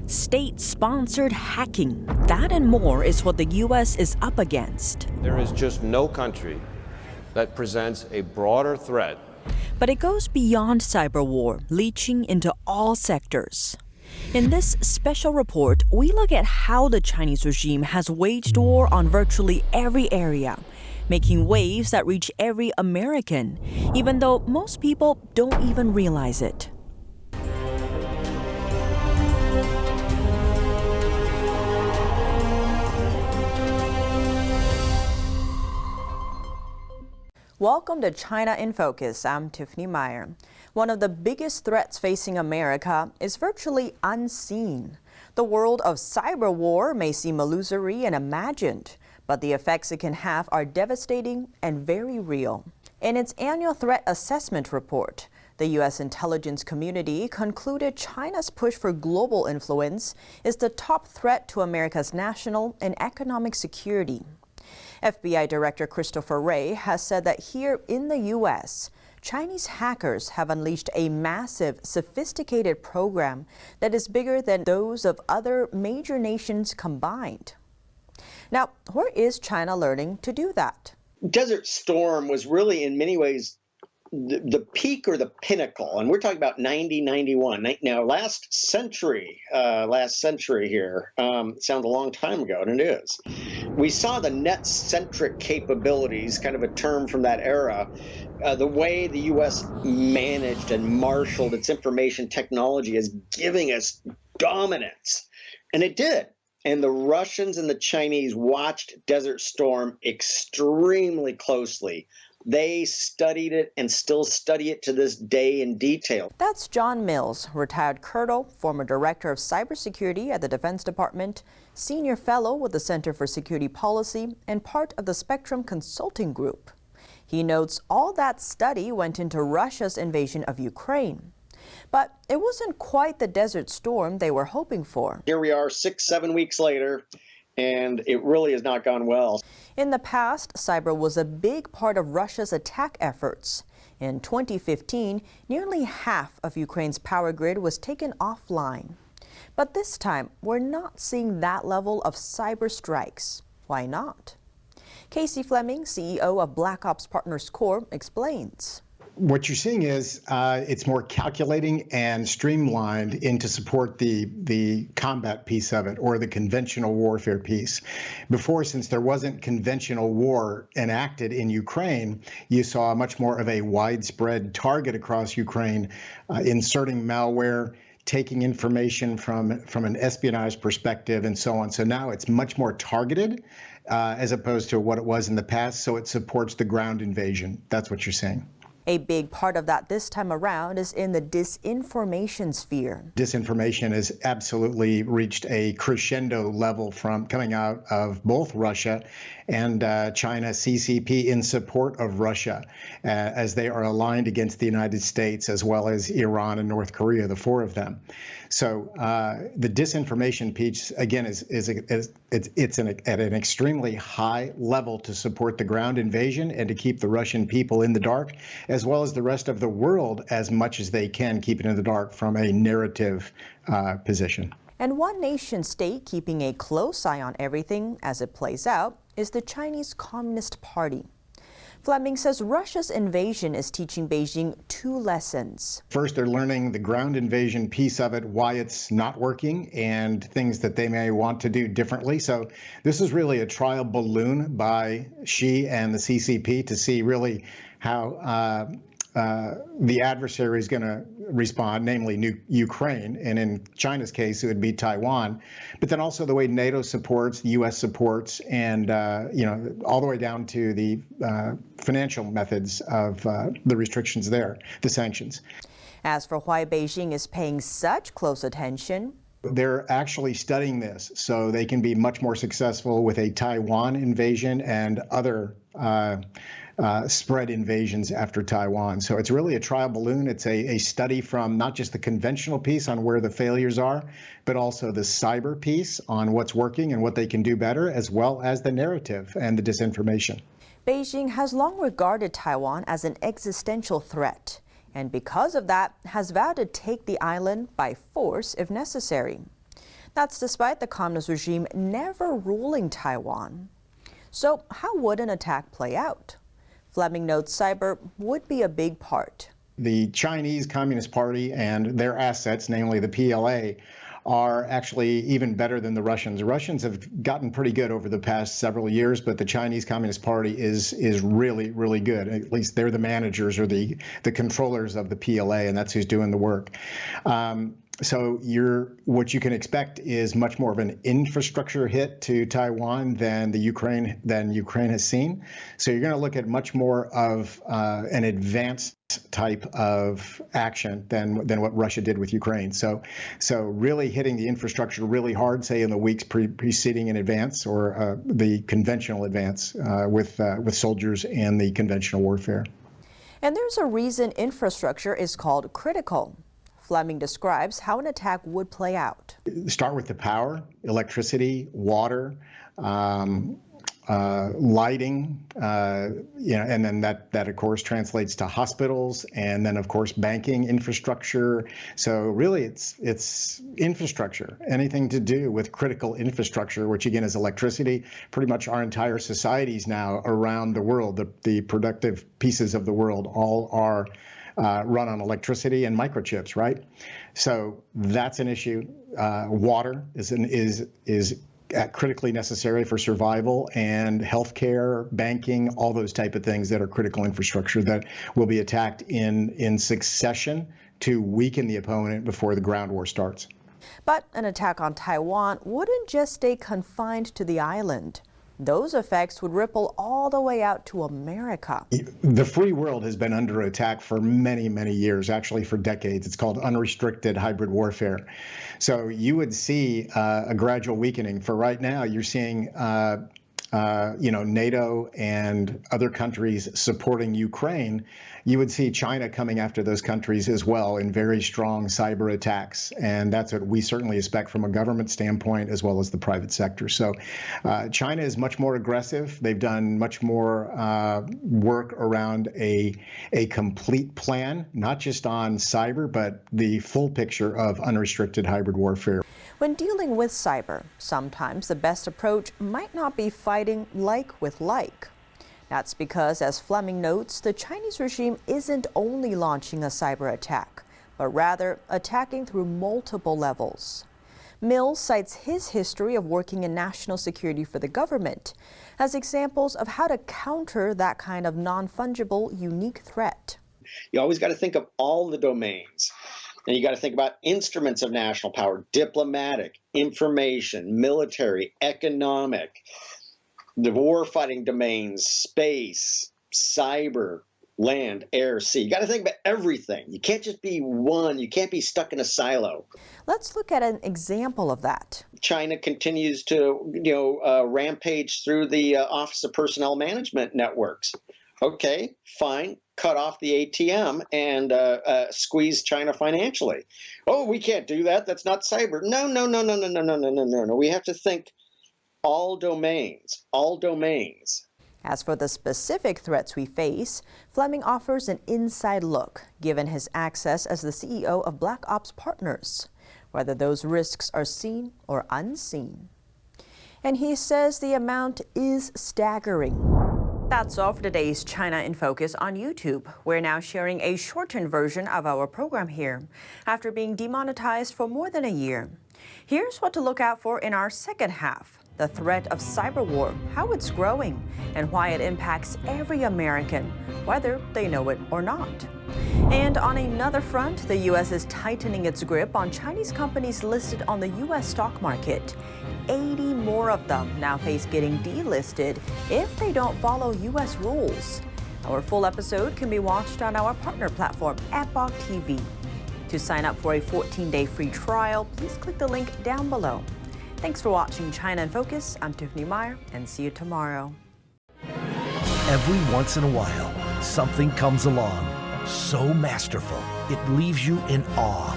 State-sponsored hacking. That and more is what the U.S. is up against. There is just no country that presents a broader threat. But it goes beyond cyber war, leaching into all sectors. In this special report, we look at how the Chinese regime has waged war on virtually every area, making waves that reach every American, even though most people don't even realize it. Welcome to China in Focus. I'm Tiffany Meyer. One of the biggest threats facing America is virtually unseen. The world of cyber war may seem illusory and imagined, but the effects it can have are devastating and very real. In its annual threat assessment report, the U.S. intelligence community concluded China's push for global influence is the top threat to America's national and economic security. FBI Director Christopher Wray has said that here in the U.S., Chinese hackers have unleashed a massive, sophisticated program that is bigger than those of other major nations combined. Now, where is China learning to do that? Desert Storm was really, in many ways, the peak or the pinnacle, and we're talking about 91. Now, last century here, sounds a long time ago, and it is. We saw the net-centric capabilities, kind of a term from that era, the way the U.S. managed and marshaled its information technology as giving us dominance, and it did. And the Russians and the Chinese watched Desert Storm extremely closely. They studied it and still study it to this day in detail. That's John Mills, retired colonel, former director of cybersecurity at the Defense Department, senior fellow with the Center for Security Policy, and part of the Spectrum Consulting Group. He notes all that study went into Russia's invasion of Ukraine. But it wasn't quite the Desert Storm they were hoping for. Here we are 6-7 weeks later, and it really has not gone well. In the past, cyber was a big part of Russia's attack efforts. In 2015, nearly half of Ukraine's power grid was taken offline. But this time, we're not seeing that level of cyber strikes. Why not? Casey Fleming, CEO of BlackOps Partners Corp, explains. What you're seeing is it's more calculating and streamlined into support the combat piece of it, or the conventional warfare piece. Before, since there wasn't conventional war enacted in Ukraine, you saw much more of a widespread target across Ukraine, inserting malware, taking information from an espionage perspective, and so on. So now it's much more targeted as opposed to what it was in the past, so it supports the ground invasion. That's what you're seeing. A big part of that this time around is in the disinformation sphere. Disinformation has absolutely reached a crescendo level from coming out of both Russia and China, CCP, in support of Russia, as they are aligned against the United States, as well as Iran and North Korea, the four of them. So the disinformation piece, again, it's at an extremely high level to support the ground invasion and to keep the Russian people in the dark, as well as the rest of the world as much as they can keep it in the dark from a narrative position. And one nation state keeping a close eye on everything as it plays out is the Chinese Communist Party. Fleming says Russia's invasion is teaching Beijing two lessons. First, they're learning the ground invasion piece of it, why it's not working, and things that they may want to do differently. So this is really a trial balloon by Xi and the CCP to see really how the adversary is going to respond, namely Ukraine, and in China's case, it would be Taiwan, but then also the way NATO supports, the U.S. supports, and all the way down to the financial methods of the restrictions there, the sanctions. As for why Beijing is paying such close attention, they're actually studying this so they can be much more successful with a Taiwan invasion and other spread invasions after Taiwan. So it's really a trial balloon. It's a study from not just the conventional piece on where the failures are, but also the cyber piece on what's working and what they can do better, as well as the narrative and the disinformation. Beijing has long regarded Taiwan as an existential threat, and because of that, has vowed to take the island by force if necessary. That's despite the communist regime never ruling Taiwan. So how would an attack play out? Fleming notes cyber would be a big part. The Chinese Communist Party and their assets, namely the PLA, are actually even better than the Russians. The Russians have gotten pretty good over the past several years, but the Chinese Communist Party is really, really good. At least they're the managers or the controllers of the PLA, and that's who's doing the work. So what you can expect is much more of an infrastructure hit to Taiwan than Ukraine has seen. So you're going to look at much more of an advanced type of action than what Russia did with Ukraine. So really hitting the infrastructure really hard, say in the weeks preceding an advance or the conventional advance with soldiers and the conventional warfare. And there's a reason infrastructure is called critical. Fleming describes how an attack would play out. Start with the power, electricity, water, lighting, and then that of course translates to hospitals, and then of course banking infrastructure. So really, it's infrastructure. Anything to do with critical infrastructure, which again is electricity. Pretty much our entire societies now around the world, the productive pieces of the world, all are run on electricity and microchips, right? So that's an issue. Water is critically necessary for survival, and healthcare, banking, all those type of things that are critical infrastructure that will be attacked in succession to weaken the opponent before the ground war starts. But an attack on Taiwan wouldn't just stay confined to the island. Those effects would ripple all the way out to America. The free world has been under attack for many, many years, actually for decades. It's called unrestricted hybrid warfare. So you would see a gradual weakening. For right now, you're seeing NATO and other countries supporting Ukraine. You would see China coming after those countries as well in very strong cyber attacks. And that's what we certainly expect from a government standpoint as well as the private sector. So China is much more aggressive. They've done much more work around a complete plan, not just on cyber, but the full picture of unrestricted hybrid warfare. When dealing with cyber, sometimes the best approach might not be fighting like with like. That's because, as Fleming notes, the Chinese regime isn't only launching a cyber attack, but rather attacking through multiple levels. Mills cites his history of working in national security for the government as examples of how to counter that kind of non-fungible, unique threat. You always got to think of all the domains. And you got to think about instruments of national power: diplomatic, information, military, economic, the war-fighting domains, space, cyber, land, air, sea. You got to think about everything. You can't just be one. You can't be stuck in a silo. Let's look at an example of that. China continues to, rampage through the Office of Personnel Management networks. Okay, fine. Cut off the ATM and squeeze China financially. Oh, we can't do that. That's not cyber. No. We have to think all domains, all domains. As for the specific threats we face, Fleming offers an inside look, given his access as the CEO of BlackOps Partners, whether those risks are seen or unseen. And he says the amount is staggering. That's all for today's China in Focus on YouTube. We're now sharing a shortened version of our program here, after being demonetized for more than a year. Here's what to look out for in our second half: the threat of cyber war, how it's growing, and why it impacts every American, whether they know it or not. And on another front, the U.S. is tightening its grip on Chinese companies listed on the U.S. stock market. 80 more of them now face getting delisted if they don't follow U.S. rules. Our full episode can be watched on our partner platform at BOG TV. To sign up for a 14-day free trial, please click the link down below. Thanks for watching China in Focus. I'm Tiffany Meyer, and see you tomorrow. Every once in a while, something comes along so masterful, it leaves you in awe.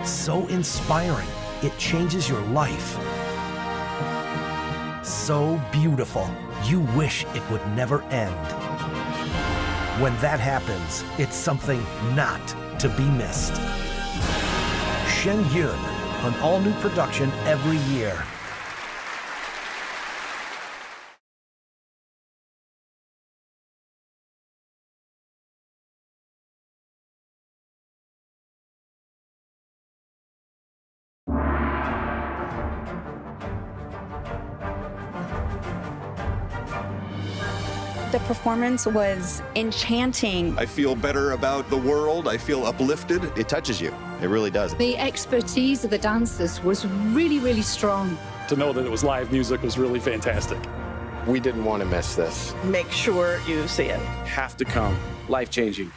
So inspiring, it changes your life. So beautiful, you wish it would never end. When that happens, it's something not to be missed. Shen Yun, An all-new production every year. The performance was enchanting. I feel better about the world. I feel uplifted. It touches you. It really does. The expertise of the dancers was really, really strong. To know that it was live music was really fantastic. We didn't want to miss this. Make sure you see it. Have to come. Life-changing.